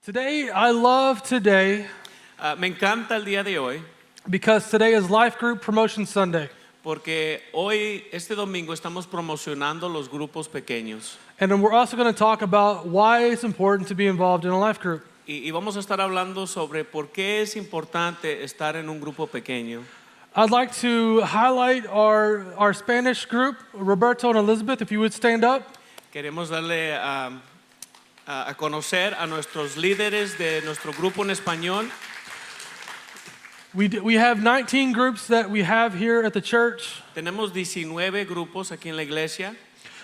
Today, I love today Me encanta el día de hoy because today is Life Group Promotion Sunday. porque hoy, este domingo, estamos promocionando los grupos pequeños. And then we're also going to talk about why it's important to be involved in a life group. Y vamos a estar hablando sobre por qué es importante estar en un grupo pequeño. I'd like to highlight our Spanish group, Roberto and Elizabeth, if you would stand up. Queremos darle a conocer a nuestros líderes de nuestro grupo en español. We have 19 groups that we have here at the church, Tenemos 19 grupos aquí en la iglesia,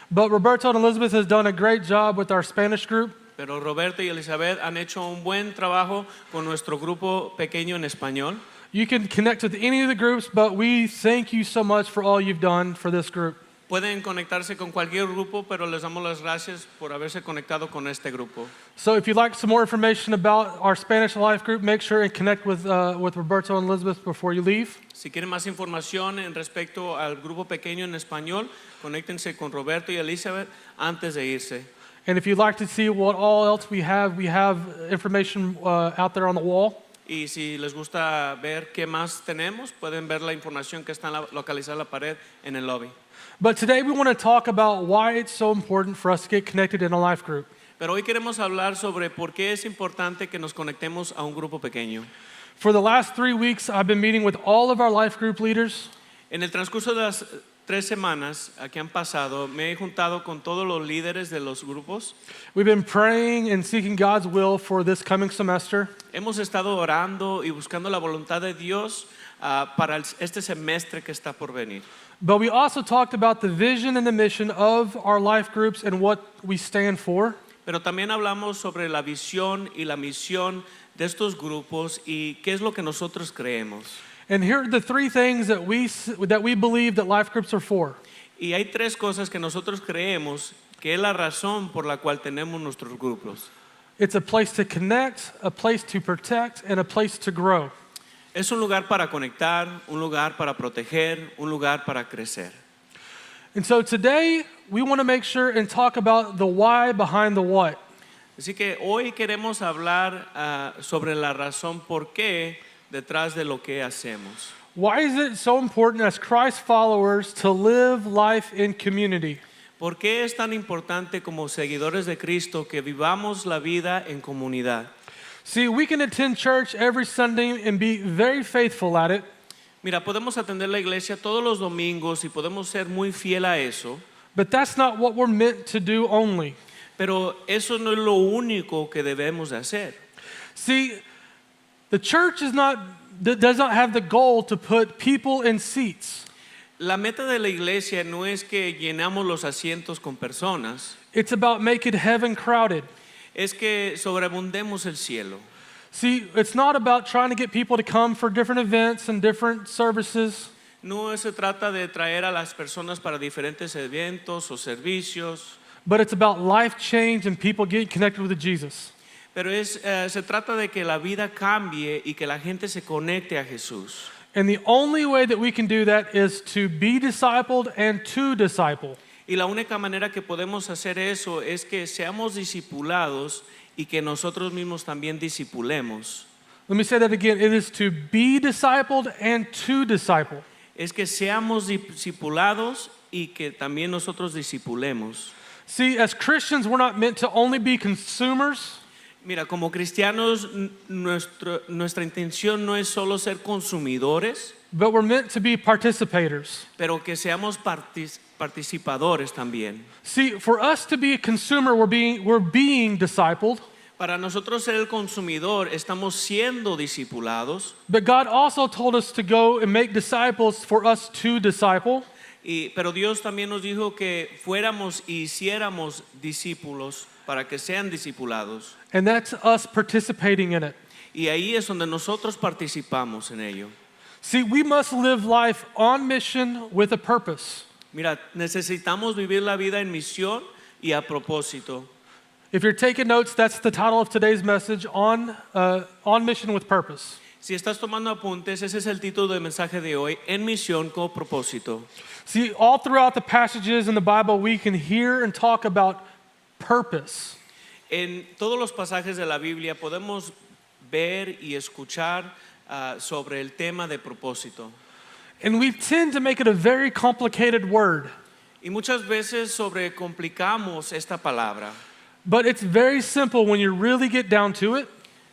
but Roberto and Elizabeth has done a great job with our Spanish group. pero Roberto y Elizabeth han hecho un buen trabajo con nuestro grupo pequeño en español. You can connect with any of the groups, but we thank you so much for all you've done for this group. Pueden conectarse con cualquier grupo, pero les damos las gracias por haberse conectado con este grupo. So if you'd like some more information about our Spanish life group, make sure and connect with Roberto and Elizabeth before you leave. Si quieren más información en respecto al grupo pequeño en español, conéctense con Roberto y Elizabeth antes de irse. And if you'd like to see what all else we have information out there on the wall. Y si les gusta ver qué más tenemos, pueden ver la información que está localizada en la pared en el lobby. But today we want to talk about why it's so important for us to get connected in a life group. Pero hoy queremos hablar sobre por qué es importante que nos conectemos a un grupo pequeño. For the last 3 weeks, I've been meeting with all of our life group leaders. En el transcurso de las 3 semanas que han pasado, me he juntado con todos los líderes de los grupos. We've been praying and seeking God's will for this coming semester. Hemos estado orando y buscando la voluntad de Dios para este semestre que está por venir. But we also talked about the vision and the mission of our life groups and what we stand for. Pero también hablamos sobre la visión y la misión de estos grupos y qué es lo que nosotros creemos. And here are the 3 things that we believe that life groups are for. Y hay 3 cosas que nosotros creemos que es la razón por la cual tenemos nuestros grupos. It's a place to connect, a place to protect, and a place to grow. Es un lugar para conectar, un lugar para proteger, un lugar para crecer. And so today we want to make sure and talk about the why behind the what. Así que hoy queremos hablar sobre la razón por qué detrás de lo que hacemos. Why is it so important as Christ followers to live life in community? ¿Por qué es tan importante como seguidores de Cristo que vivamos la vida en comunidad? See, we can attend church every Sunday and be very faithful at it, Mira, podemos atender la iglesia todos los domingos y podemos ser muy fiel a eso, but that's not what we're meant to do only. pero eso no es lo único que debemos de hacer. See, the church does not have the goal to put people in seats. La meta de la iglesia no es que llenamos los asientos con personas, It's about making heaven crowded. es que sobreabundemos el cielo. See, it's not about trying to get people to come for different events and different services. No se trata de traer a las personas para diferentes eventos o servicios, But it's about life change and people getting connected with Jesus. pero se trata de que la vida cambie y que la gente se conecte a Jesús. And the only way that we can do that is to be discipled and to disciple. Y la única manera que podemos hacer eso es que seamos discipulados y que nosotros mismos también discipulemos. Let me say that again. It is to be discipled and to disciple. Es que seamos discipulados y que también nosotros discipulemos. See, as Christians, we're not meant to only be consumers, Mira, como cristianos, nuestra intención no es solo ser consumidores, but we're meant to be participators. pero que seamos participadores también. See, for us to be a consumer, we're being discipled, Para nosotros ser el consumidor, estamos siendo discipulados, but God also told us to go and make disciples for us to disciple. pero Dios también nos dijo que fuéramos y hiciéramos discípulos para que sean discipulados. And that's us participating in it. Y ahí es donde nosotros participamos en ello. See, we must live life on mission with a purpose. Mira, necesitamos vivir la vida en misión y a propósito. If you're taking notes, that's the title of today's message, on mission with purpose. Si estás tomando apuntes, ese es el título del mensaje de hoy, en misión con propósito. See, all throughout the passages in the Bible, we can hear and talk about purpose. En todos los pasajes de la Biblia podemos ver y escuchar sobre el tema de propósito. And we tend to make it a very complicated word. Y muchas veces sobrecomplicamos esta palabra. But it's very simple when you really get down to it.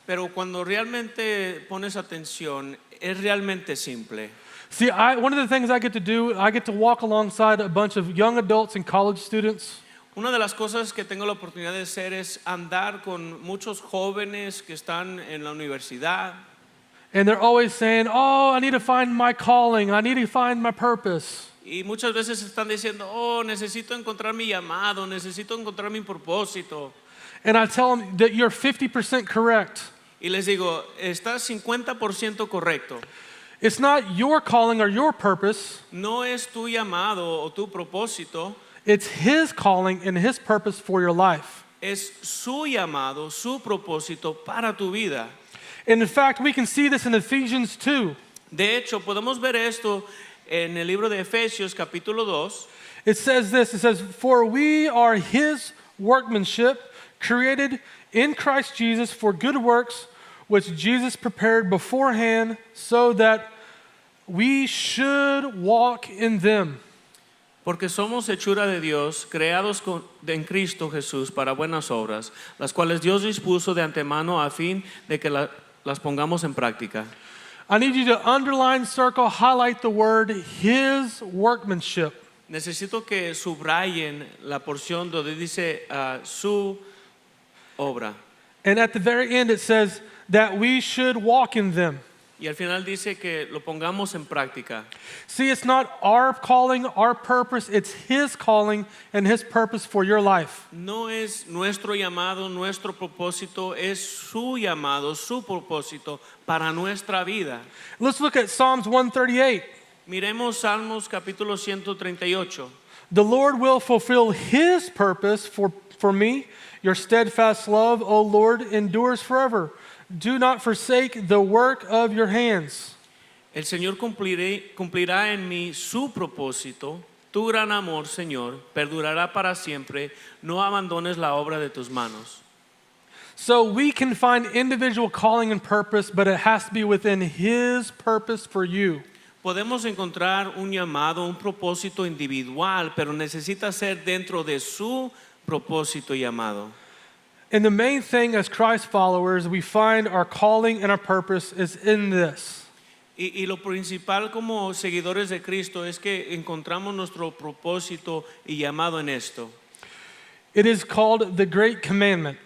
Pero cuando realmente pones atención, es realmente simple. See, one of the things I get to do, I get to walk alongside a bunch of young adults and college students. Una de las cosas que tengo la oportunidad de hacer es andar con muchos jóvenes que están en la universidad. And they're always saying, oh, I need to find my calling. I need to find my purpose. Y muchas veces están diciendo, oh, necesito encontrar mi llamado, necesito encontrar mi propósito. And I tell them that you're 50% correct. Y les digo, estás 50% correcto. It's not your calling or your purpose. No es tu llamado o tu propósito, It's His calling and His purpose for your life. es su llamado, su propósito para tu vida. And in fact, we can see this in Ephesians 2. De hecho, podemos ver esto en el libro de Efesios capítulo 2. It says this, it says, for we are His workmanship, created in Christ Jesus for good works, which Jesus prepared beforehand so that we should walk in them. Porque somos hechura de Dios, creados en Cristo Jesús para buenas obras, las cuales Dios dispuso de antemano a fin de que las pongamos en práctica. I need you to underline, circle, highlight the word His workmanship. Necesito que subrayen la porción donde dice su obra. And at the very end it says that we should walk in them. Y al final dice que lo pongamos en práctica. See, it's not our calling, our purpose, it's His calling and His purpose for your life. No es nuestro llamado, nuestro propósito, es su llamado, su propósito para nuestra vida. Let's look at Psalms 138. Miremos Salmos capítulo 138. The Lord will fulfill His purpose for me. Your steadfast love, O Lord, endures forever. Do not forsake the work of your hands. El Señor cumplirá en mí su propósito. Tu gran amor, Señor, perdurará para siempre. No abandones la obra de tus manos. So we can find individual calling and purpose, but it has to be within His purpose for you. Podemos encontrar un llamado, un propósito individual, pero necesita ser dentro de su propósito y llamado. And the main thing as Christ followers, we find our calling and our purpose is in this. Y lo principal como seguidores de Cristo es que encontramos nuestro propósito y llamado en esto. It is called the Great Commandment.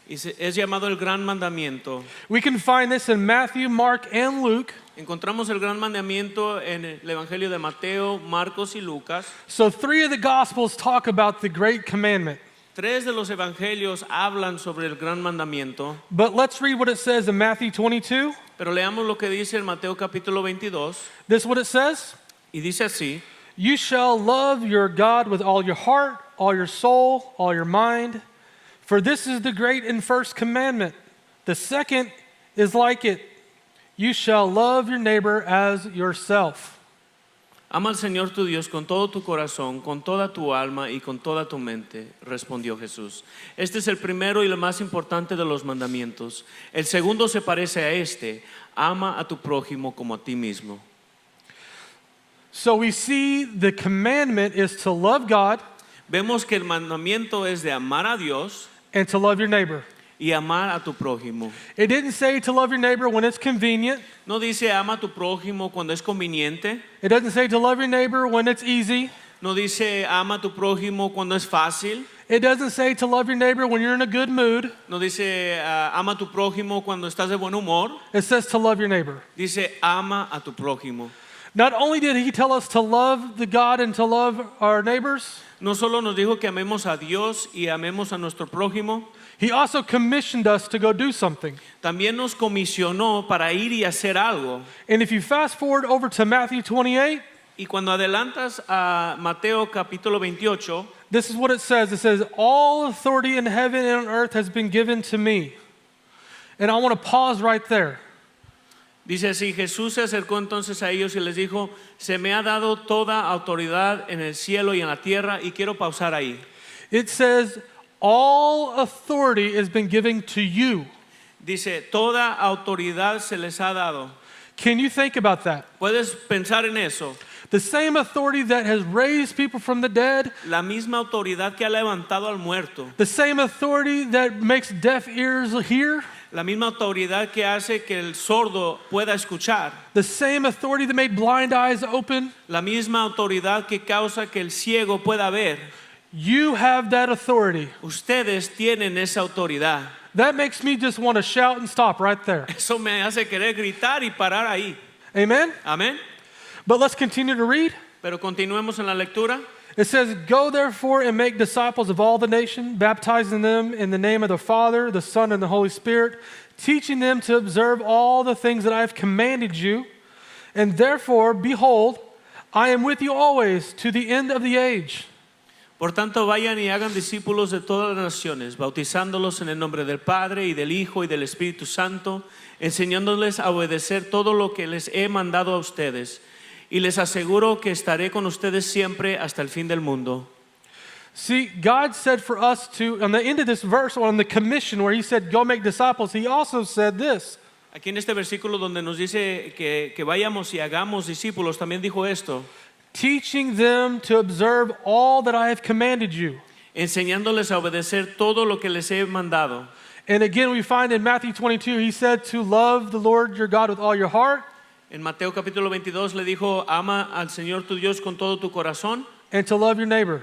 Es llamado el gran mandamiento. We can find this in Matthew, Mark, and Luke. Encontramos el gran mandamiento en el Evangelio de Mateo, Marcos y Lucas. So 3 of the Gospels talk about the Great Commandment. 3 de los evangelios hablan sobre el gran mandamiento, But let's read what it says in Matthew 22. pero leamos lo que dice en Mateo capítulo 22 This is what it says. y dice así: You shall love your God with all your heart, all your soul, all your mind. For this is the great and first commandment. The second is like it. You shall love your neighbor as yourself. Ama al Señor tu Dios con todo tu corazón, con toda tu alma y con toda tu mente, respondió Jesús. Este es el primero y el más importante de los mandamientos. El segundo se parece a este: ama a tu prójimo como a ti mismo. So we see the commandment is to love God Vemos que el mandamiento es de amar a Dios and to love your neighbor. y amar a tu prójimo. It didn't say to love your neighbor when it's convenient. No dice ama a tu prójimo cuando es conveniente. It doesn't say to love your neighbor when it's easy. No dice ama a tu prójimo cuando es fácil. It doesn't say to love your neighbor when you're in a good mood. No dice ama a tu prójimo cuando estás de buen humor. It says to love your neighbor. Dice ama a tu prójimo. Not only did He tell us to love the God and to love our neighbors, No solo nos dijo que amemos a Dios y amemos a nuestro prójimo, He also commissioned us to go do something. también nos comisionó para ir y hacer algo. And if you fast forward over to Matthew 28, Y cuando adelantas a Mateo capítulo 28, this is what it says. It says, all authority in heaven and on earth has been given to me. And I want to pause right there. dice así: Jesús se acercó entonces a ellos y les dijo: se me ha dado toda autoridad en el cielo y en la tierra. Y quiero pausar ahí. It says, all authority has been given to you. Dice, toda autoridad se les ha dado. Can you think about that? ¿Puedes pensar en eso? The same authority that has raised people from the dead, La misma autoridad que ha levantado al muerto. the same authority that makes deaf ears hear, La misma autoridad que hace que el sordo pueda escuchar. the same authority that made blind eyes open. La misma autoridad que causa que el ciego pueda ver. You have that authority. Ustedes tienen esa autoridad. That makes me just want to shout and stop right there. Eso me hace querer gritar y parar ahí. Amen? Amén. But let's continue to read. Pero continuemos en la lectura. It says, "Go therefore and make disciples of all the nation, baptizing them in the name of the Father, the Son, and the Holy Spirit, teaching them to observe all the things that I have commanded you. And therefore, behold, I am with you always to the end of the age." Por tanto, vayan y hagan discípulos de todas las naciones, bautizándolos en el nombre del Padre y del Hijo y del Espíritu Santo, enseñándoles a obedecer todo lo que les he mandado a ustedes. Y les aseguro que estaré con ustedes siempre hasta el fin del mundo. See, God said for us to, on the end of this verse, on the commission where he said, "Go make disciples," he also said this. Aquí en este versículo donde nos dice que vayamos y hagamos discípulos, también dijo esto, Teaching them to observe all that I have commanded you. enseñándoles a obedecer todo lo que les he mandado. And again, we find in Matthew 22, he said to love the Lord your God with all your heart En Mateo capítulo 22 le dijo, ama al Señor tu Dios con todo tu corazón and to love your neighbor.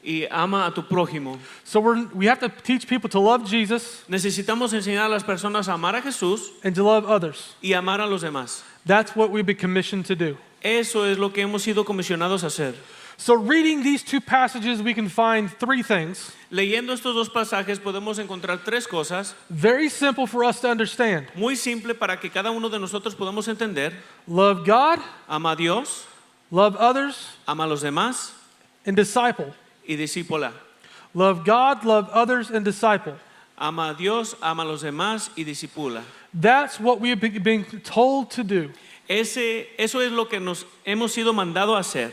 y ama a tu prójimo. So we have to teach people to love Jesus Necesitamos enseñar a las personas a amar a Jesús and to love others. y amar a los demás. That's what we've been commissioned to do. Eso es lo que hemos sido comisionados a hacer. So reading these two passages, we can find three things. Leyendo estos dos pasajes podemos encontrar tres cosas Very simple for us to understand. muy simples para que cada uno de nosotros podamos entender. Love God, Ama a Dios, love others, ama a los demás and disciple. y discípula. Love God, love others, and disciple. Ama a Dios, ama a los demás y discípula. That's what we have been told to do. Eso es lo que nos hemos sido mandado a hacer.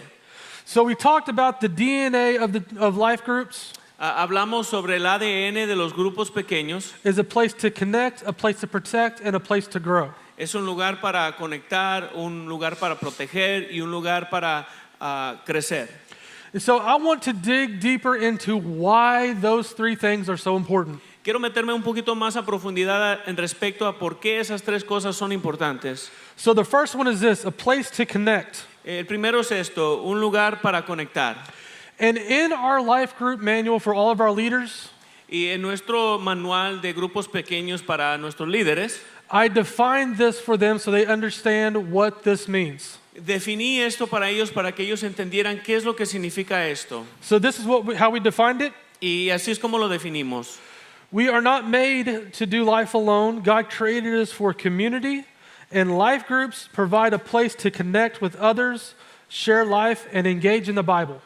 So we talked about the DNA of life groups Hablamos sobre el ADN de los grupos pequeños. is a place to connect, a place to protect, and a place to grow. Es un lugar para conectar, un lugar para proteger y un lugar para crecer. And so I want to dig deeper into why those three things are so important. Quiero meterme un poquito más a profundidad en respecto a por qué esas tres cosas son importantes. So the first one is this, a place to connect. El primero es esto, un lugar para conectar. And in our life group manual for all of our leaders, Y en nuestro manual de grupos pequeños para nuestros líderes, I defined this for them so they understand what this means. definí esto para ellos para que ellos entendieran qué es lo que significa esto. So this is how we defined it. Y así es como lo definimos. We are not made to do life alone. God created us for community, and life groups provide a place to connect with others, share life, and engage in the Bible.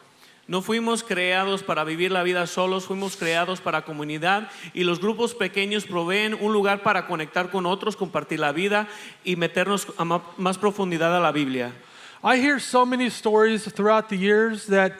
No fuimos creados para vivir la vida solos, fuimos creados para comunidad y los grupos pequeños proveen un lugar para conectar con otros, compartir la vida y meternos a más profundidad a la Biblia. I hear so many stories throughout the years that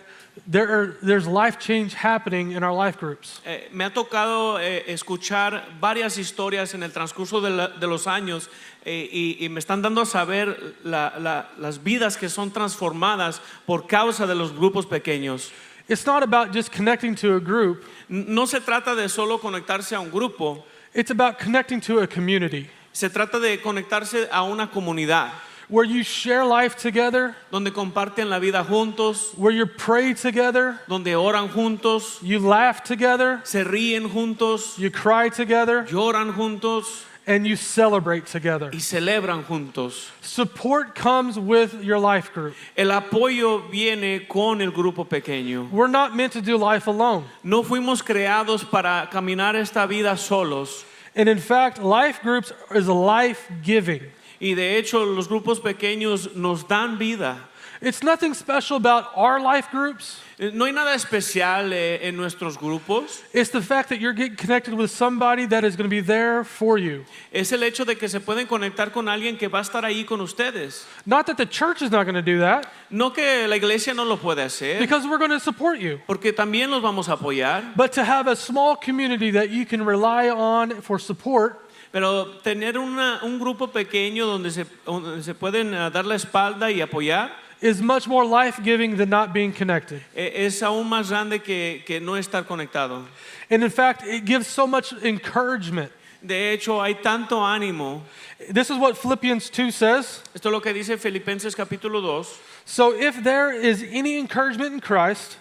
there's life change happening in our life groups. Me ha tocado escuchar varias historias en el transcurso de los años y me están dando a saber las vidas que son transformadas por causa de los grupos pequeños. It's not about just connecting to a group. No se trata de solo conectarse a un grupo, It's about connecting to a community se trata de conectarse a una comunidad where you share life together, donde comparten la vida juntos, where you pray together, donde oran juntos, you laugh together, se ríen juntos, you cry together, lloran juntos and you celebrate together. y celebran juntos. Support comes with your life group. El apoyo viene con el grupo pequeño. We're not meant to do life alone. No fuimos creados para caminar esta vida solos. And in fact, life groups is life-giving. Y de hecho los grupos pequeños nos dan vida. It's nothing special about our life groups. No hay nada especial en nuestros grupos. It's the fact that you're getting connected with somebody that is going to be there for you. Es el hecho de que se pueden conectar con alguien que va a estar ahí con ustedes. Not that the church is not going to do that, No que la iglesia no lo puede hacer, because we're going to support you. porque también los vamos a apoyar. But to have a small community that you can rely on for support Pero tener un grupo pequeño donde se pueden dar la espalda y apoyar is much more life-giving than not being connected. es aún más grande que no estar conectado. And in fact, it gives so much encouragement. De hecho, hay tanto ánimo. This is what Philippians 2 says. Esto es lo que dice Filipenses capítulo 2. So if there is any encouragement in Christ,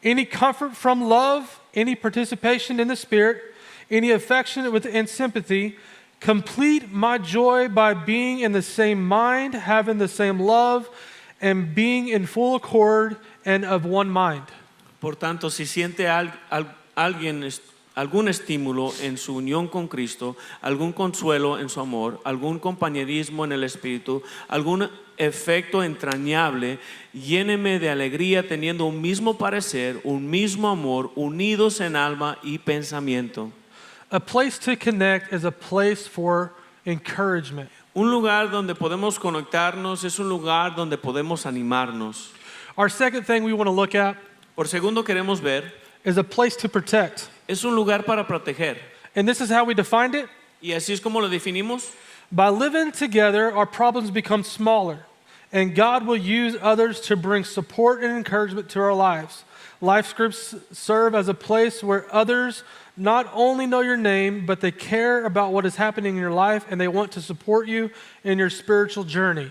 any comfort from love, any participation in the Spirit, any affection and sympathy, complete my joy by being in the same mind, having the same love, and being in full accord and of one mind. Por tanto, si siente alguien algún estímulo en su unión con Cristo, algún consuelo en su amor, algún compañerismo en el Espíritu, algún efecto entrañable, lléneme de alegría teniendo un mismo parecer, un mismo amor, unidos en alma y pensamiento. A place to connect is a place for encouragement. Un lugar donde podemos conectarnos es un lugar donde podemos animarnos. Our second thing we want to look at Por segundo, queremos ver, is a place to protect. es un lugar para proteger. And this is how we defined it. Y así es como lo definimos. By living together, our problems become smaller, and God will use others to bring support and encouragement to our lives. Life groups serve as a place where others not only know your name, but they care about what is happening in your life, and they want to support you in your spiritual journey.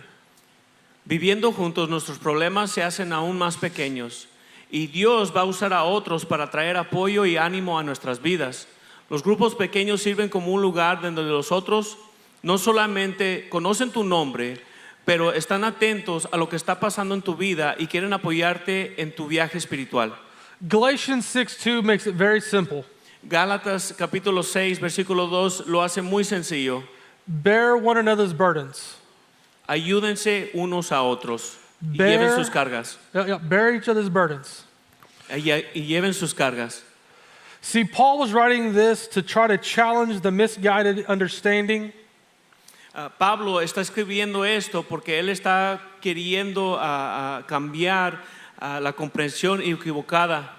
Viviendo juntos, nuestros problemas se hacen aún más pequeños y Dios va a usar a otros para traer apoyo y ánimo a nuestras vidas. Los grupos pequeños sirven como un lugar donde los otros no solamente conocen tu nombre, pero están atentos a lo que está pasando en tu vida y quieren apoyarte en tu viaje espiritual. Galatians 6:2 makes it very simple. Gálatas capítulo 6 versículo 2 lo hace muy sencillo. Bear one another's burdens. Ayúdense unos a otros y lleven sus cargas. Bear each other's burdens. Y lleven sus cargas. See, Paul was writing this to try to challenge the misguided understanding. Pablo está escribiendo esto porque él está queriendo cambiar la comprensión equivocada.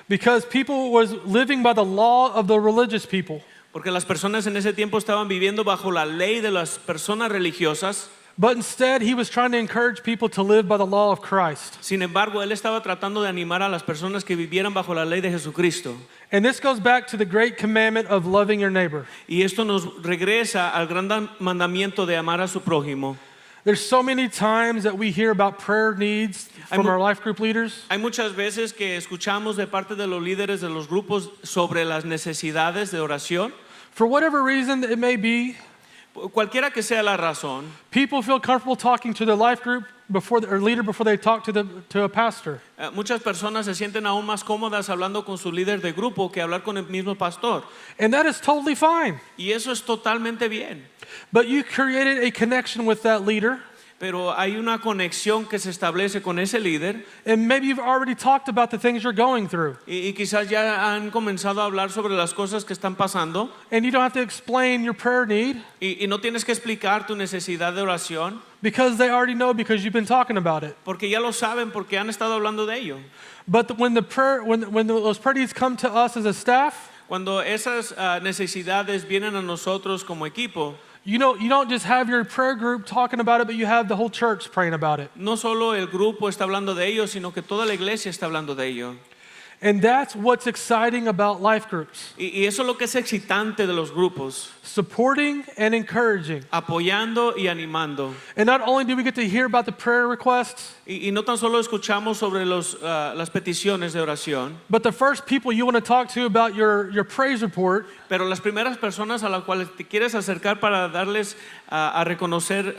Because people was living by the law of the religious people. Porque las personas en ese tiempo estaban viviendo bajo la ley de las personas religiosas. But instead, he was trying to encourage people to live by the law of Christ. Sin embargo, él estaba tratando de animar a las personas que vivieran bajo la ley de Jesucristo. And this goes back to the great commandment of loving your neighbor. Y esto nos regresa al gran mandamiento de amar a su prójimo. There's so many times that we hear about prayer needs from our life group leaders. Hay muchas veces que escuchamos de parte de los líderes de los grupos sobre las necesidades de oración. For whatever reason it may be, Cualquiera que sea la razón, people feel comfortable talking to their life group or leader before they talk to a pastor. Muchas personas se sienten aún más cómodas hablando con su líder de grupo que hablar con el mismo pastor. And that is totally fine. Y eso es totalmente bien. But you created a connection with that leader. Pero hay una conexión que se establece con ese líder. And maybe you've already talked about the things you're going through. Y quizás ya han comenzado a hablar sobre las cosas que están pasando. And you don't have to explain your prayer need. Y no tienes que explicar tu necesidad de oración. Because they already know, because you've been talking about it. Porque ya lo saben, porque han estado hablando de ello. But when those prayer needs come to us as a staff, Cuando esas necesidades vienen a nosotros como equipo, you don't just have your prayer group talking about it, but you have the whole church praying about it. no solo el grupo está hablando de ello, sino que toda la iglesia está hablando de ello. And that's what's exciting about life groups. Y eso es lo que es excitante de los grupos, Supporting and encouraging. apoyando y animando. And not only do we get to hear about the prayer requests, Y no tan solo escuchamos sobre las peticiones de oración, but the first people you want to talk to about your praise report pero las primeras personas a las cuales te quieres acercar para darles a reconocer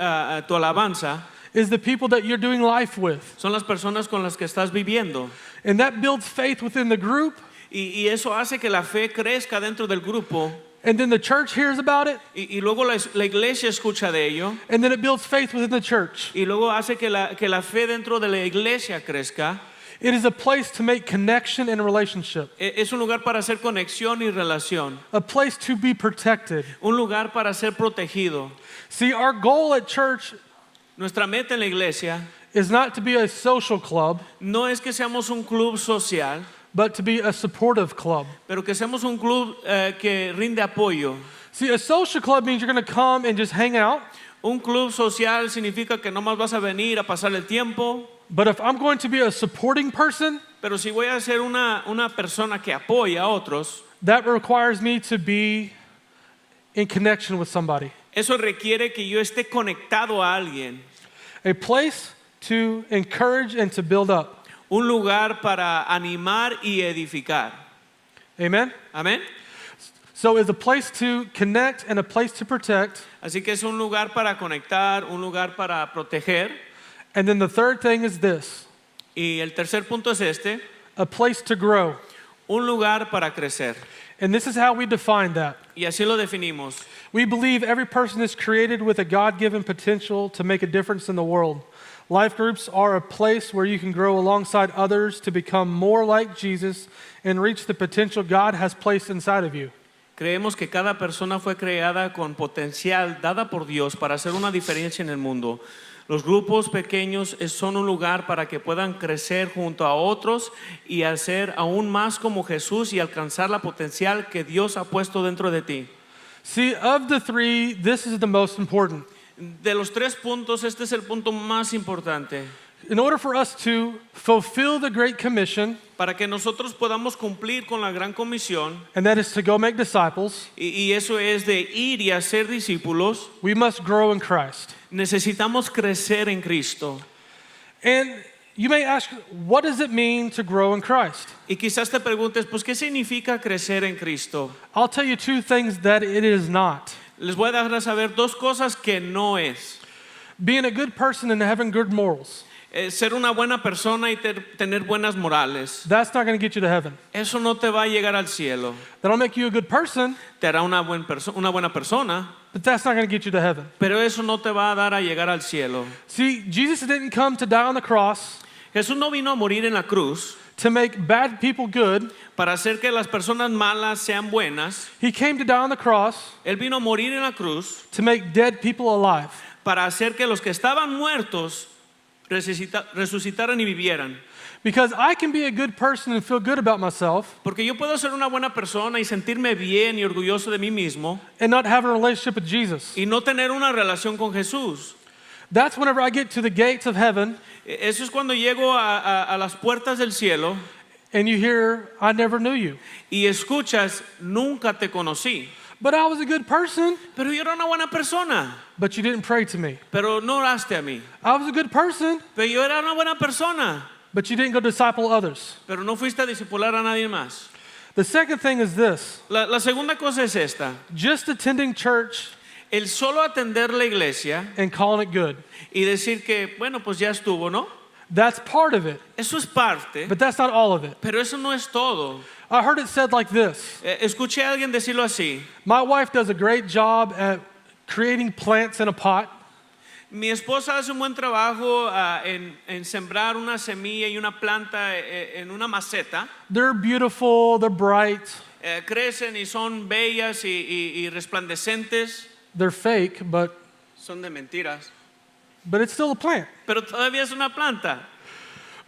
tu alabanza is the people that you're doing life with. son las personas con las que estás viviendo. And that builds faith within the group, Y eso hace que la fe crezca dentro del grupo. and then the church hears about it, y luego la iglesia escucha de ello, and then it builds faith within the church. y luego hace que la fe dentro de la iglesia crezca. It is a place to make connection and relationship, Es un lugar para hacer conexión y relación, a place to be protected. un lugar para ser protegido. See, our goal at church Nuestra meta en la iglesia is not to be a social club, no es que seamos un club social, but to be a supportive club. pero que seamos un club que rinde apoyo. See, a social club means you're going to come and just hang out. Un club social significa que no más vas a venir a pasar el tiempo, But if I'm going to be a supporting person, pero si voy a ser una persona que apoya a otros, that requires me to be in connection with somebody. eso requiere que yo esté conectado a alguien. A place to encourage and to build up. Un lugar para animar y edificar. Amen? Amén. So it's a place to connect and a place to protect. Así que es un lugar para conectar, un lugar para proteger. And then the third thing is this, Y el tercer punto es este, a place to grow. un lugar para crecer. And this is how we define that. Y así lo definimos. We believe every person is created with a God-given potential to make a difference in the world. Life groups are a place where you can grow alongside others to become more like Jesus and reach the potential God has placed inside of you. Creemos que cada persona fue creada con potencial dada por Dios para hacer una diferencia en el mundo. Los grupos pequeños son un lugar para que puedan crecer junto a otros y hacer aún más como Jesús y alcanzar la potencial que Dios ha puesto dentro de ti. See, of the three, this is the most important. De los tres puntos, este es el punto más importante. In order for us to fulfill the Great Commission, Para que nosotros podamos cumplir con la gran comisión, and that is to go make disciples, y eso es de ir y hacer discípulos, we must grow in Christ. necesitamos crecer en Cristo. And you may ask, what does it mean to grow in Christ? Y quizás te preguntes, pues, ¿qué significa crecer en Cristo? I'll tell you two things that it is not. Les voy a dar a saber dos cosas que no es. Being a good person and having good morals, Ser una buena persona y tener buenas morales. that's not going to get you to heaven. Eso no te va a llegar al cielo. That'll make you a good person, Te hará una buena persona, but that's not going to get you to heaven. pero eso no te va a dar a llegar al cielo. See, Jesus didn't come to die on the cross Jesús no vino a morir en la cruz to make bad people good. para hacer que las personas malas sean buenas. He came to die on the cross Él vino a morir en la cruz to make dead people alive. para hacer que los que estaban muertos resucitaran y vivieran. Because I can be a good person and feel good about myself Porque yo puedo ser una buena persona y sentirme bien y orgulloso de mí mismo and not have a relationship with Jesus. y no tener una relación con Jesús. That's whenever I get to the gates of heaven Eso es cuando llego a las puertas del cielo and you hear, I never knew you. y escuchas, nunca te conocí. But I was a good person, Pero yo era una buena persona, but you didn't pray to me. pero no oraste a mí. I was a good person, Pero yo era una buena persona, but you didn't go disciple others. pero no fuiste a discipular a nadie más. The second thing is this, La segunda cosa es esta. just attending church El solo atender la iglesia and calling it good. y decir que, bueno, pues ya estuvo, ¿no? That's part of it, Eso es parte, but that's not all of it. pero eso no es todo. I heard it said like this, Escuché a alguien decirlo así. my wife does a great job at creating plants in a pot, Mi esposa hace un buen trabajo en sembrar una semilla y una planta en una maceta. they're beautiful, they're bright, Crecen y son bellas y resplandecentes. they're fake, but Son de mentiras. it's still a plant. Pero todavía es una planta.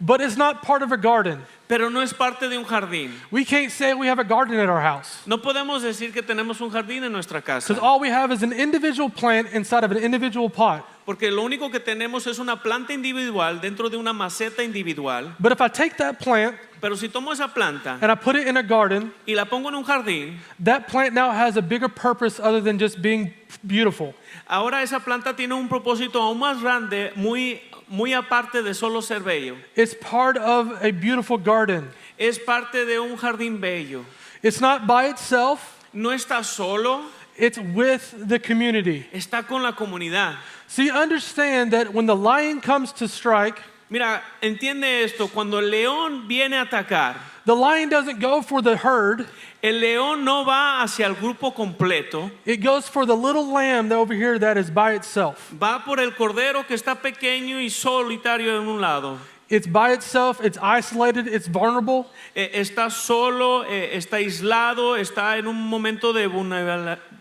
But it's not part of a garden. Pero no es parte de un jardín. We can't say we have a garden at our house, No podemos decir que tenemos un jardín en nuestra casa. because all we have is an individual plant inside of an individual pot. Porque lo único que tenemos es una planta individual dentro de una maceta individual. But if I take that plant Pero si tomo esa planta and I put it in a garden, y la pongo en un jardín, that plant now has a bigger purpose other than just being beautiful. ahora esa planta tiene un propósito aún más grande, muy aparte de solo ser bello. It's part of a beautiful garden. Es parte de un jardín bello. It's not by itself, No está solo, it's with the community. está con la comunidad. See, understand that when the lion comes to strike, Mira, entiende esto, cuando el león viene a atacar, the lion doesn't go for the herd, el león no va hacia el grupo completo, it goes for the little lamb over here that is by itself. va por el cordero que está pequeño y solitario en un lado. It's by itself, it's isolated, it's vulnerable, Está solo, está aislado, está en un momento de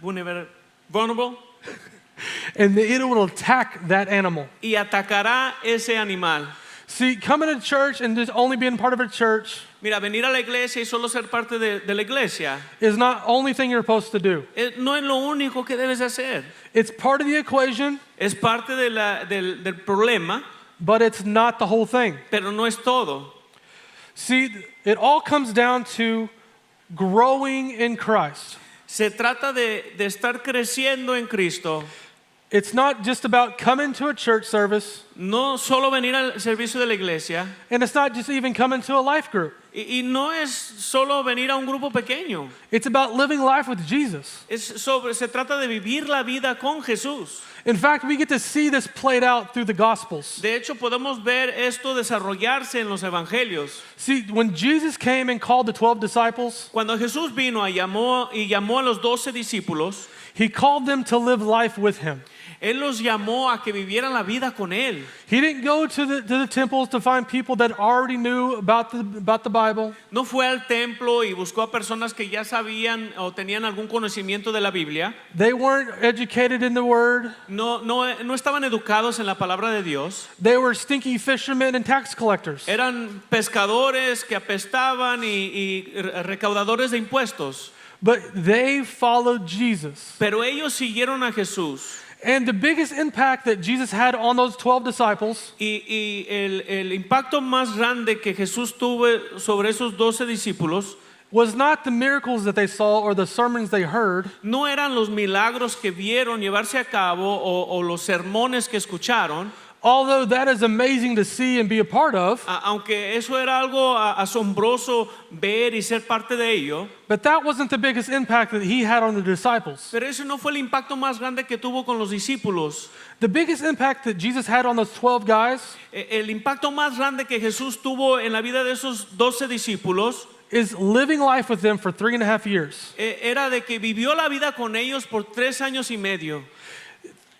vulnerable and it will attack that animal. y atacará ese animal. See, coming to church and just only being part of a church Mira, venir a la iglesia y solo ser parte de la iglesia is not only thing you're supposed to do. no es lo único que debes hacer. It's part of the equation, Es parte del problema, but it's not the whole thing. pero no es todo. See, it all comes down to growing in Christ. Se trata de estar creciendo en Cristo. It's not just about coming to a church service, No solo venir al servicio de la iglesia. and it's not just even coming to a life group. Y no es solo venir a un grupo pequeño. It's about living life with Jesus. Se trata de vivir la vida con Jesús. In fact, we get to see this played out through the Gospels. De hecho, podemos ver esto desarrollarse en los evangelios. See, when Jesus came and called the 12 disciples, Cuando Jesús vino llamó a los 12 discípulos, he called them to live life with him. Él los llamó a que vivieran la vida con Él. He didn't go to the temples to find people that already knew about the Bible. No fue al templo y buscó a personas que ya sabían o tenían algún conocimiento de la Biblia. They weren't educated in the Word. No estaban educados en la palabra de Dios. They were stinky fishermen and tax collectors. Eran pescadores que apestaban y recaudadores de impuestos. But they followed Jesus. Pero ellos siguieron a Jesús. And the biggest impact that Jesus had on those 12 disciples Y el impacto más grande que Jesús tuvo sobre esos 12 discípulos was not the miracles that they saw or the sermons they heard. no eran los milagros que vieron llevarse a cabo o los sermones que escucharon, Although that is amazing to see and be a part of, aunque eso era algo asombroso ver y ser parte de ello, but that wasn't the biggest impact that he had on the disciples. pero eso no fue el impacto más grande que tuvo con los discípulos. The biggest impact that Jesus had on those 12 guys El impacto más grande que Jesús tuvo en la vida de esos 12 discípulos is living life with them for 3.5 years. era de que vivió la vida con ellos por 3 años y medio.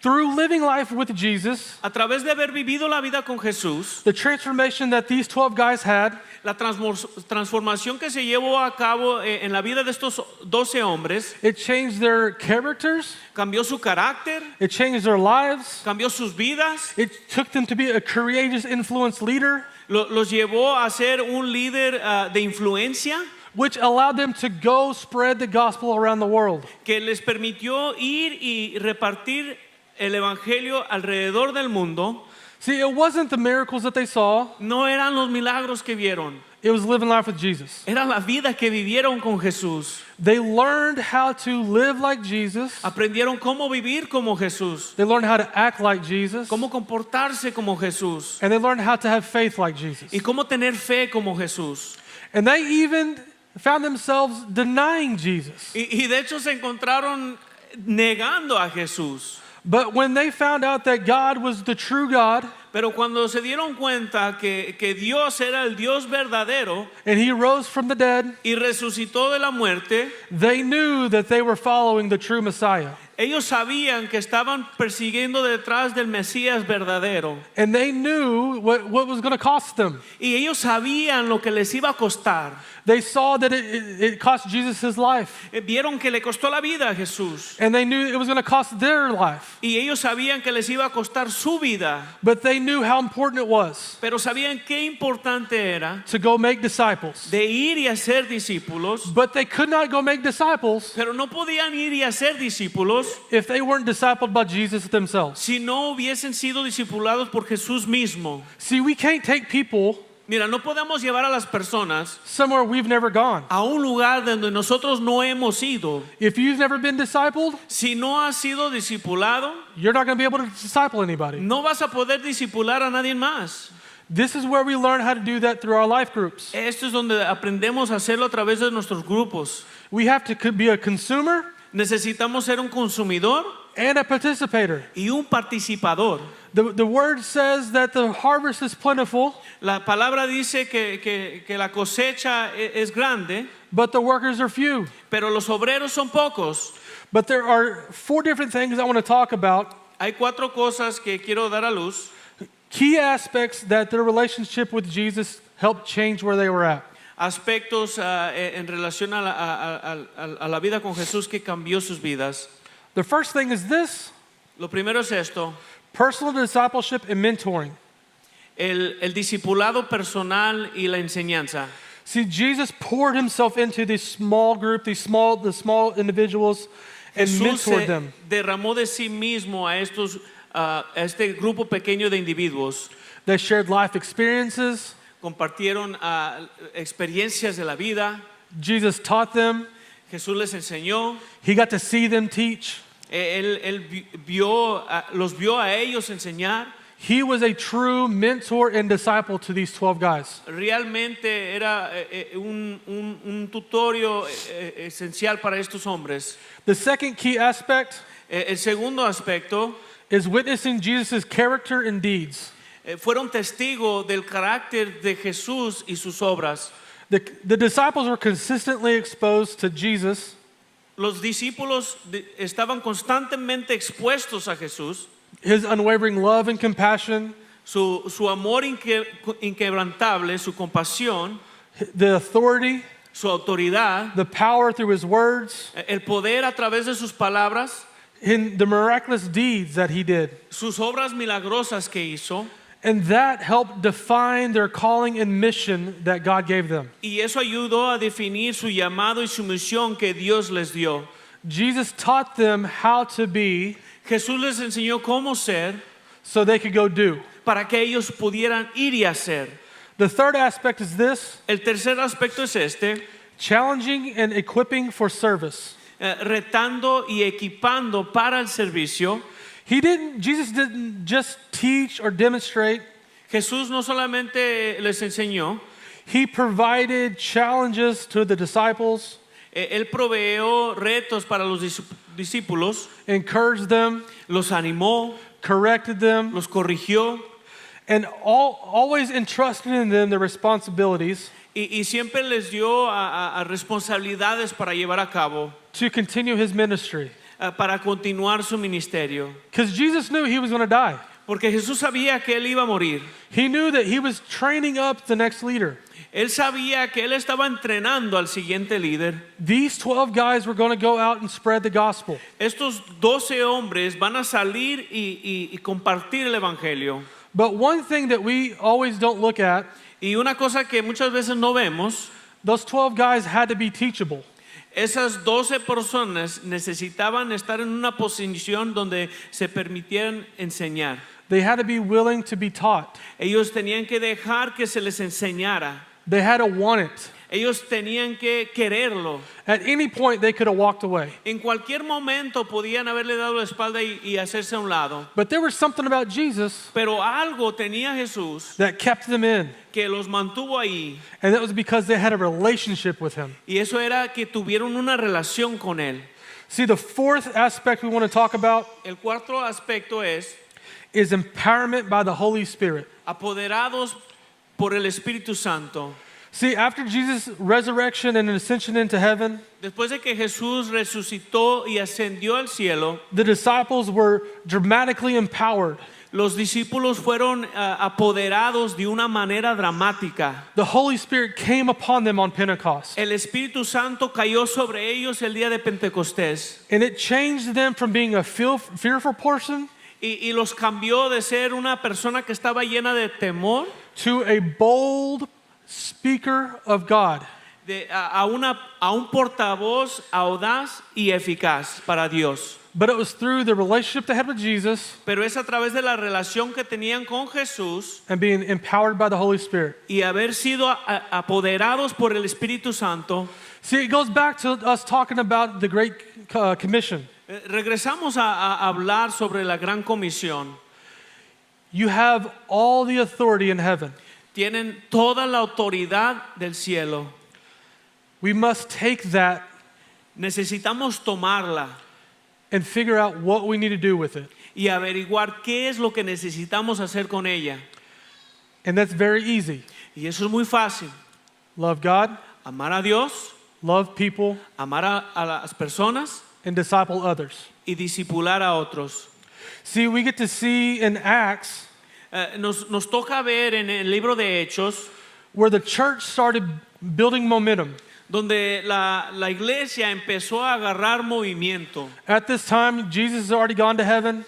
Through living life with Jesus, A través de haber vivido la vida con Jesús, the transformation that these 12 guys had la transformación que se llevó a cabo en la vida de estos 12 hombres, it changed their characters, cambió su carácter, it changed their lives, cambió sus vidas, it took them to be a courageous influence leader, los llevó a ser un líder de influencia, which allowed them to go spread the gospel around the world. que les permitió ir y repartir el evangelio alrededor del mundo. See, it wasn't the miracles that they saw, No eran los milagros que vieron, it was living life with Jesus. era la vida que vivieron con Jesús. They learned how to live like Jesus. Aprendieron cómo vivir como Jesús, They learned how to act like Jesus. cómo comportarse como Jesús And they learned how to have faith like Jesus. y cómo tener fe como Jesús. And they even found themselves denying Jesus. Y de hecho se encontraron negando a Jesús. But when they found out that God was the true God Pero cuando se dieron cuenta que Dios era el Dios verdadero and He rose from the dead, y resucitó de la muerte, they knew that they were following the true Messiah. ellos sabían que estaban persiguiendo detrás del Mesías verdadero. And they knew what was going to cost them. Y ellos sabían lo que les iba a costar. They saw that it cost Jesus his life. Vieron que le costó la vida a Jesús. And they knew it was going to cost their life. Y ellos sabían que les iba a costar su vida. But they knew how important it was Pero sabían qué importante era to go make disciples. de ir y hacer discípulos. But they could not go make disciples Pero no podían ir y hacer discípulos if they weren't discipled by Jesus themselves. si no hubiesen sido discipulados por Jesús mismo. See, we can't take people Mira, no podemos llevar a las personas somewhere we've never gone. a un lugar donde nosotros no hemos ido. If you've never been discipled, Si no has sido discipulado, you're not going to be able to disciple anybody. no vas a poder discipular a nadie más. This is where we learn how to do that through our life groups. Esto es donde aprendemos a hacerlo a través de nuestros grupos. We have to be a consumer Necesitamos ser un consumidor and a participator. y un participador. The word says that the harvest is plentiful, La palabra dice que la cosecha es grande, but the workers are few. pero los obreros son pocos. But there are 4 different things I want to talk about, Hay 4 cosas que quiero dar a luz. key aspects that their relationship with Jesus helped change where they were at. Aspectos en relación a la vida con Jesús que cambió sus vidas. The first thing is this: Lo primero es esto, personal discipleship and mentoring. el discipulado personal y la enseñanza. See, Jesus poured himself into this small group, the small individuals, and Jesús mentored se them. derramó de sí mismo a este grupo pequeño de individuos. They shared life experiences. Compartieron experiencias de la vida. Jesus taught them. Jesús les enseñó. He got to see them teach. Él los vio a ellos enseñar. He was a true mentor and disciple to these 12 guys. Realmente era un tutorio esencial para estos hombres. The second key aspect El segundo aspecto, is witnessing Jesus' character and deeds. fueron testigos del carácter de Jesús y sus obras. The disciples were consistently exposed to Jesus, Los discípulos estaban constantemente expuestos a Jesús, his unwavering love and compassion, su amor inquebrantable, su compasión, the authority, su autoridad, the power through his words, el poder a través de sus palabras, in the miraculous deeds that he did. sus obras milagrosas que hizo. And that helped define their calling and mission that God gave them. Y eso ayudó a definir su llamado y su misión que Dios les dio. Jesus taught them how to be Jesús les enseñó cómo ser so they could go do. para que ellos pudieran ir y hacer. The third aspect is this: El tercer aspecto es este, challenging and equipping for service. retando y equipando para el servicio. Jesus didn't just teach or demonstrate. Jesús no solamente les enseñó, He provided challenges to the disciples, él proveó retos para los discípulos, encouraged them, los animó, corrected them, los corrigió and always entrusted in them the responsibilities y siempre les dio a responsabilidades para llevar a cabo, to continue his ministry. para continuar su ministerio. Because Jesus knew he was going to die. Porque Jesús sabía que él iba a morir. He knew that he was training up the next leader. Él sabía que él estaba entrenando al siguiente líder. These 12 guys were going to go out and spread the gospel. Estos 12 hombres van a salir y compartir el evangelio. But one thing that we always don't look at, Y una cosa que muchas veces no vemos, those 12 guys had to be teachable. esas 12 personas necesitaban estar en una posición donde se permitieran enseñar. They had to be willing to be taught. Ellos tenían que dejar que se les enseñara. They had to want it. Ellos tenían que quererlo. At any point, they could have walked away. En cualquier momento podían haberle dado la espalda y hacerse a un lado. But there was something about Jesus Pero algo tenía Jesús that kept them in. que los mantuvo ahí. And that was because they had a relationship with him. Y eso era que tuvieron una relación con él. See, the fourth aspect we want to talk about El cuarto aspecto es is empowerment by the Holy Spirit. apoderados por el Espíritu Santo. See, after Jesus' resurrection and ascension into heaven, Después de que Jesús resucitó y ascendió al cielo, the disciples were dramatically empowered. los discípulos fueron apoderados de una manera dramática. The Holy Spirit came upon them on Pentecost. El Espíritu Santo cayó sobre ellos el día de Pentecostés And it changed them from being a fearful person y los cambió de ser una persona que estaba llena de temor to a bold speaker of God. a un portavoz audaz y eficaz para Dios. But it was through the relationship they had with Jesus Pero es a través de la relación que tenían con Jesús and being empowered by the Holy Spirit. y haber sido apoderados por el Espíritu Santo. See, it goes back to us talking about the Great Commission. Regresamos a hablar sobre la gran comisión. You have all the authority in heaven. Tienen toda la autoridad del cielo. We must take that Necesitamos tomarla and figure out what we need to do with it. y averiguar qué es lo que necesitamos hacer con ella. And that's very easy. Y eso es muy fácil. Love God, Amar a Dios, love people, amar a las personas and disciple others. y discipular a otros. See, we get to see in Acts Nos toca ver en el libro de Hechos where the church started building momentum. donde la iglesia empezó a agarrar movimiento. At this time, Jesus has already gone to heaven,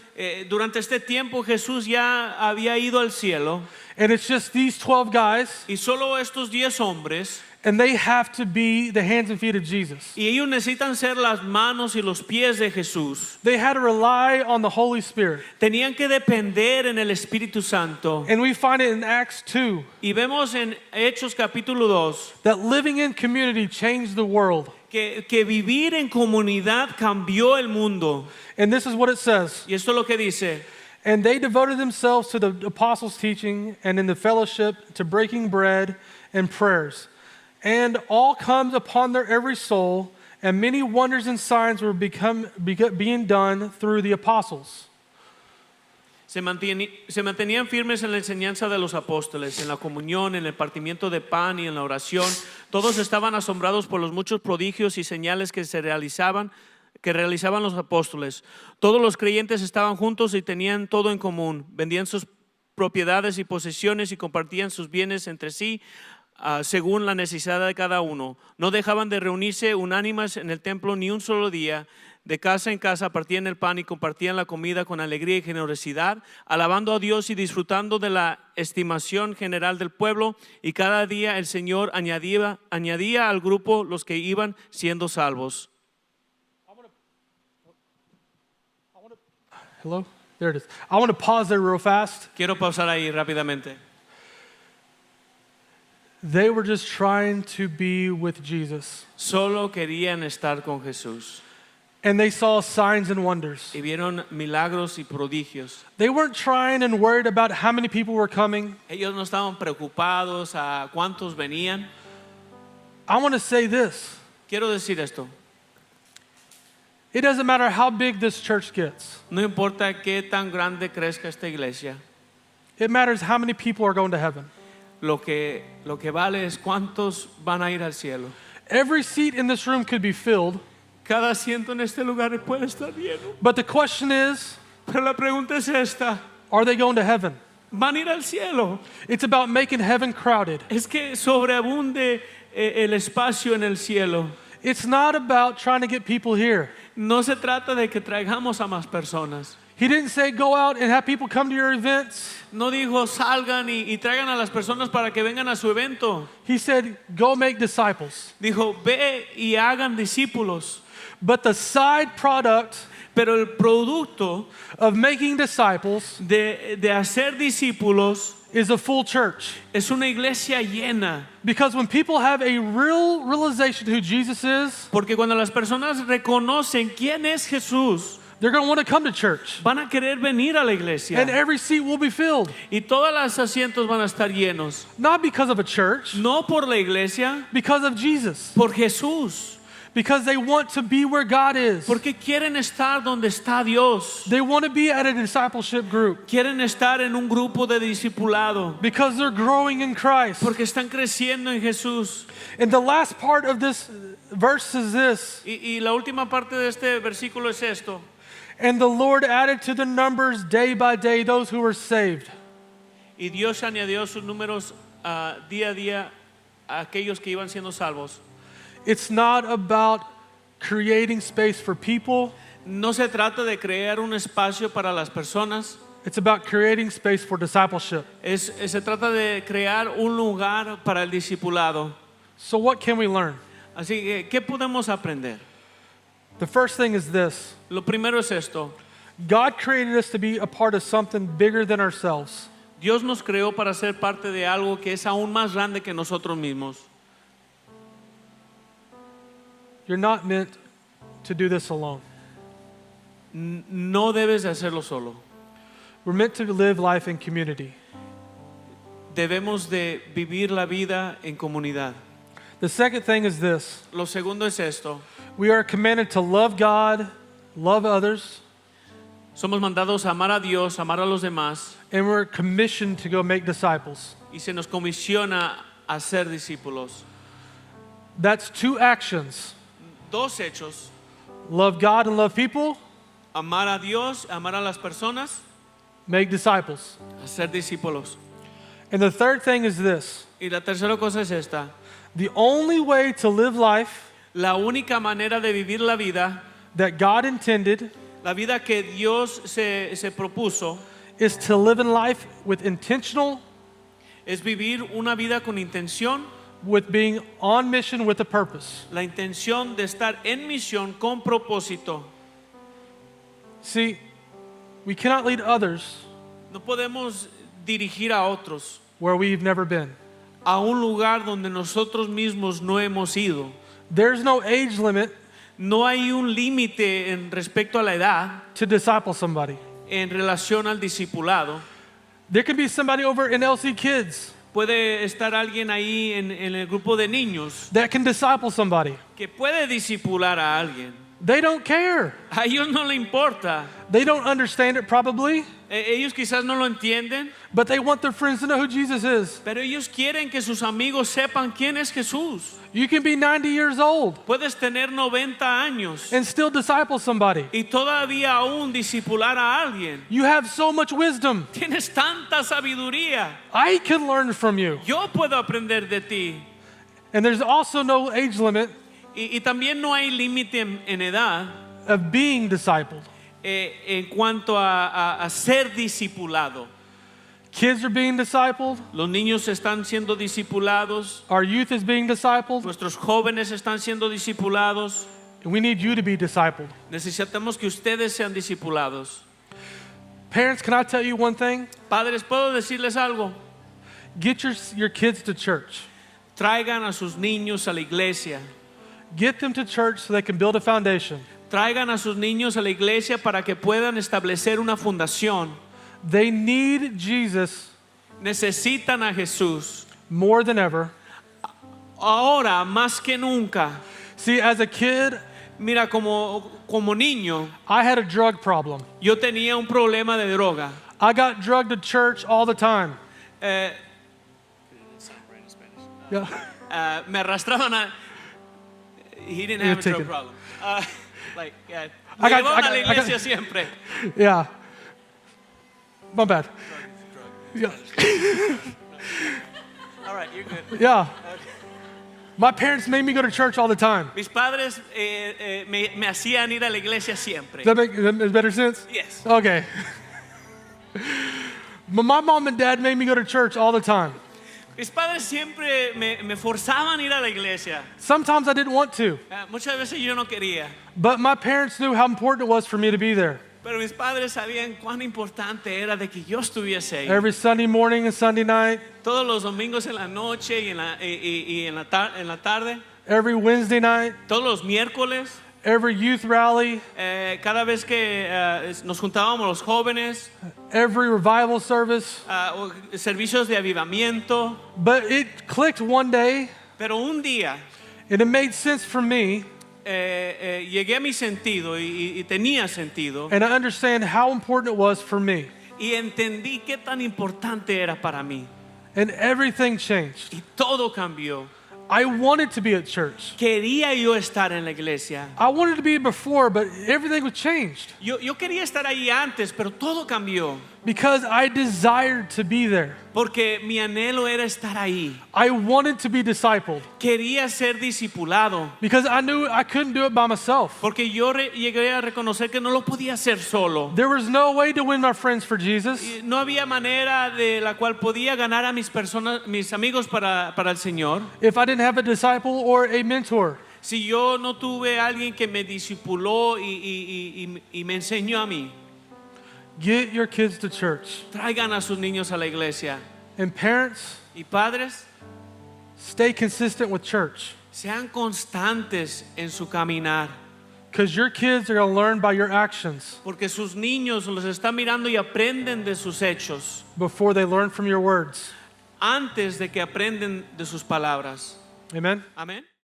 Durante este tiempo Jesús ya había ido al cielo and it's just these 12 guys, y solo estos 10 hombres, and they have to be the hands and feet of Jesus. y ellos necesitan ser las manos y los pies de Jesús. They had to rely on the Holy Spirit. Tenían que depender en el Espíritu Santo. And we find it in Acts 2 Y vemos en Hechos capítulo 2 that living in community changed the world. que vivir en comunidad cambió el mundo. And this is what it says. Y esto es lo que dice. And they devoted themselves to the apostles' teaching and in the fellowship, to breaking bread and prayers. And all comes upon their every soul, and many wonders and signs were being done through the apostles. Se mantenían firmes en la enseñanza de los apóstoles, en la comunión, en el partimiento de pan y en la oración. Todos estaban asombrados por los muchos prodigios y señales que realizaban los apóstoles. Todos los creyentes estaban juntos y tenían todo en común. Vendían sus propiedades y posesiones y compartían sus bienes entre sí, según la necesidad de cada uno. No dejaban de reunirse unánimes en el templo ni un solo día. De casa en casa partían el pan y compartían la comida con alegría y generosidad, alabando a Dios y disfrutando de la estimación general del pueblo. Y cada día el Señor añadía al grupo los que iban siendo salvos. Hello? There it is. I want to pause there real fast. Quiero pausar ahí rápidamente. They were just trying to be with Jesus. Solo querían estar con Jesús And they saw signs and wonders. y vieron milagros y prodigios. They weren't trying and worried about how many people were coming. Ellos no estaban preocupados a cuántos venían. I want to say this. Quiero decir esto. It doesn't matter how big this church gets. No importa qué tan grande crezca esta iglesia. It matters how many people are going to heaven. Lo que vale es cuántos van a ir al cielo. Every seat in this room could be filled, Cada asiento en este lugar puede estar lleno. but the question is, Pero la pregunta es esta. are they going to heaven? ¿Van a ir al cielo? It's about making heaven crowded. Es que sobreabunde el espacio en el cielo. It's not about trying to get people here. No se trata de que traigamos a más personas. He didn't say go out and have people come to your events. No dijo salgan y traigan a las personas para que vengan a su evento. He said go make disciples. Dijo ve y hagan discípulos. But the side product Pero el producto of making disciples de hacer discípulos is a full church. es una iglesia llena. Because when people have a real realization who Jesus is, Porque cuando las personas reconocen quién es Jesús, they're going to want to come to church. van a querer venir a la iglesia. And every seat will be filled. Y todos los asientos van a estar llenos. Not because of a church, No por la iglesia, because of Jesus. por Jesús. Because they want to be where God is. Porque quieren estar donde está Dios. They want to be at a discipleship group. Quieren estar en un grupo de discipulado. Because they're growing in Christ. Porque están creciendo en Jesús. And the last part of this verse is this. Y la última parte de este versículo es esto. And the Lord added to the numbers day by day those who were saved. Y Dios añadió sus números día a día a aquellos que iban siendo salvos. It's not about creating space for people. No se trata de crear un espacio para las personas. It's about creating space for discipleship. Se trata de crear un lugar para el discipulado. So what can we learn? Así que, ¿qué podemos aprender? The first thing is this. Lo primero es esto. God created us to be a part of something bigger than ourselves. Dios nos creó para ser parte de algo que es aún más grande que nosotros mismos. You're not meant to do this alone. No debes de hacerlo solo. We're meant to live life in community. Debemos de vivir la vida en comunidad. The second thing is this. Lo segundo es esto. We are commanded to love God, love others, Somos mandados a amar a Dios, amar a los demás, and we're commissioned to go make disciples. y se nos comisiona a ser discípulos. That's two actions. Dos hechos: Love God and love people, amar a Dios, amar a las personas, make disciples. a ser discípulos. And the third thing is this. Y la tercera cosa es esta: The only way to live life la única manera de vivir la vida, that God intended la vida que Dios se propuso, is to live in life with intentional, es vivir una vida con intención, with being on mission with a purpose. la intención de estar en misión con propósito. See, we cannot lead others No podemos dirigir a otros where we've never been. a un lugar donde nosotros mismos no hemos ido. There's no age limit No hay un límite en respecto a la edad to disciple somebody. en relación al discipulado. There can be somebody over in LC Kids Puede estar alguien ahí en el grupo de niños that can disciple somebody. que puede discipular a alguien. They don't care. A ellos no le importa. They don't understand it probably, Ellos quizás no lo entienden, but they want their friends to know who Jesus is. pero ellos quieren que sus amigos sepan quién es Jesús. You can be 90 years old Puedes tener 90 años and still disciple somebody. y todavía aún discipular a alguien. You have so much wisdom. Tienes tanta sabiduría. I can learn from you. Yo puedo aprender de ti. And there's also no age limit Y también no hay límite en edad of being discipled. en cuanto a ser discipulado. Kids are being discipled. Los niños están siendo discipulados. Our youth is being discipled. Nuestros jóvenes están siendo discipulados. And we need you to be discipled. Necesitamos que ustedes sean discipulados. Parents, can I tell you one thing? Padres, ¿puedo decirles algo? Get your kids to church. Traigan a sus niños a la iglesia. Get them to church so they can build a foundation. Traigan a sus niños a la iglesia para que puedan establecer una fundación. They need Jesus Necesitan a Jesús more than ever. ahora más que nunca. See, as a kid, Mira, como niño, I had a drug problem. yo tenía un problema de droga. I got drugged to church all the time. Eh, Yeah. Me arrastraban a. He didn't You're have a drug taken. problem. Me I got- llevaban I a la got- I got- iglesia siempre. Yeah. My bad. Yeah. All right, you're good. Yeah. My parents made me go to church all the time. Mis padres me hacían ir a la iglesia siempre. Does that make better sense? Yes. Okay. But my mom and dad made me go to church all the time. Mis padres siempre me forzaban a ir a la iglesia. Sometimes I didn't want to, Muchas veces yo no quería. but my parents knew how important it was for me to be there. Pero mis padres sabían cuán importante era de que yo estuviese ahí. Every Sunday morning and Sunday night, Todos los domingos en la noche y en la tarde. every Wednesday night, Todos los miércoles. every youth rally, Cada vez que nos juntábamos los jóvenes. every revival service. Servicios de avivamiento. But it clicked one day, Pero un día and it made sense for me, llegué a mi sentido y tenía sentido. and I understand how important it was for me. Y entendí qué tan importante era para mí. And everything changed. Y todo cambió. I wanted to be at church. Quería yo estar en la iglesia. I wanted to be before, but everything was changed Yo quería estar ahí antes, pero todo cambió. because I desired to be there. Porque mi anhelo era estar ahí. I wanted to be discipled Quería ser discipulado. because I knew I couldn't do it by myself. Porque yo llegué a reconocer que no lo podía hacer solo. There was no way to win my friends for Jesus Y no había manera de la cual podía ganar a mis amigos para el Señor. if I didn't have a disciple or a mentor. Si yo no tuve alguien que me discipuló y me enseñó a mí. Get your kids to church. Traigan a sus niños a la iglesia. And parents, Y padres, stay consistent with church sean constantes en su caminar. because your kids are going to learn by your actions Porque sus niños los están mirando y aprenden de sus hechos before they learn from your words. antes de que aprenden de sus palabras. Amen? Amén.